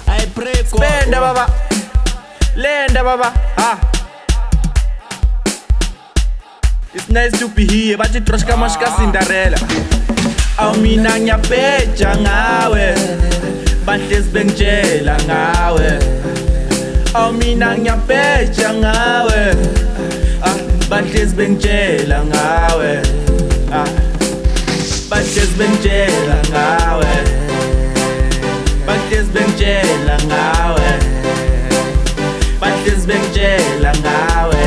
I pray God. Spenda baba, lenda baba. It's nice to be here, but it troshka mashka Cinderella. Mina ngiyabheja ngawe, bantes bengitshela ngawe. Mina ngiyabheja ngawe, bantes bengitshela ngawe. Bantes bengitshela ngawe, bantes bengitshela ngawe, bantes bengitshela ngawe,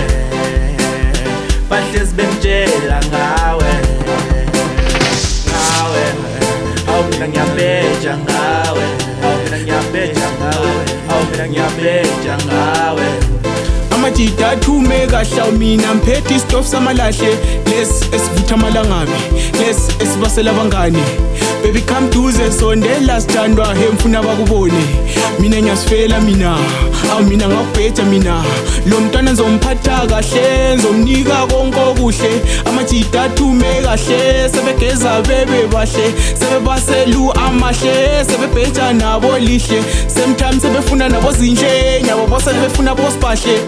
bantes bengitshela ngawe. Mina ngiyabheja ngawe, mina ngiyabheja ngawe, mina ngiyabheja ngawe. Amajida athume kahle mina mphethe isitofu samalahle lesi esivutha amalangabi lesi esibasela abangani. Baby come duze sondela sithandwa he mfuna bakubone. Mina ngiyasifela mina, mina ngakubheja mina. Lo mntwana ngizomphatha kahle, ngizomnika konke okuhle. Amajida athume kahle, sebegeza bebe bahle, sebebaselu amahle, sebebheja nabo lihle. Sometimes sebefuna nabo zinhle, nyabo bose befuna bosibahle.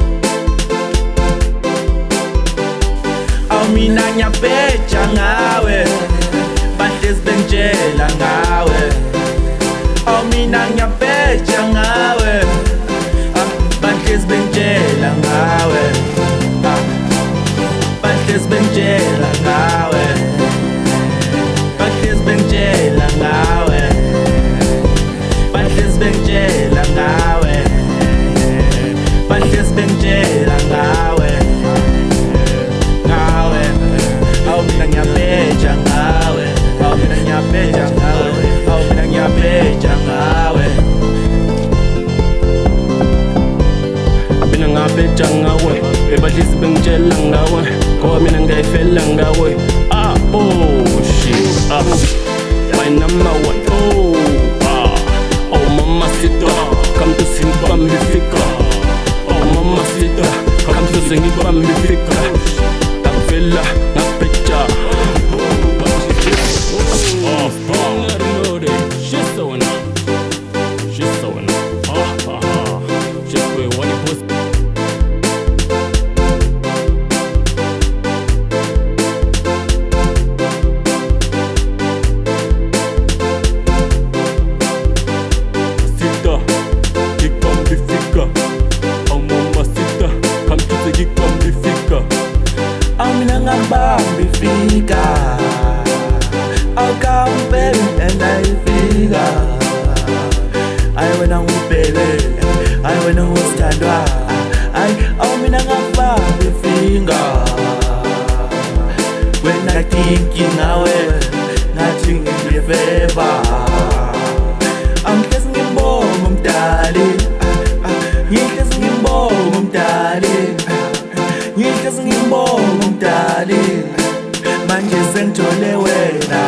Mina ngiyabheja ngawe, bantes bengitshela ngawe. Mina ngiyabheja ngawe, bantes bengitshela ngawe. Bantes bengitshela ngawe, bantes bengitshela ngawe, bantes bengitshela ngawe, bantes bengitshela ngawe. Mina ngiyabheja ngawe, mina ngiyabheja ngawe, mina ngiyabheja ngawe. Mina ngiyabheja ngawe, bebahlisi bengitshela ngawe, ngoba mina ngiyayifela ngawe. Oh shit, my number one. Oh mamacita, come to sing bambifika. Oh mamacita, come to sing bambifika. Takvela ngapheja. Mina ngabambifika, I'll come baby and I fika. I wena ngubheke, I wena ngusithandwa. Mina ngabambifika. When I think ngawe, ngathi ngiyefeba. Ngihlezi ngibonga umdali, ngihlezi ngibonga umdali. Ngihlezi ngibonga umdali, manje sengithole wena.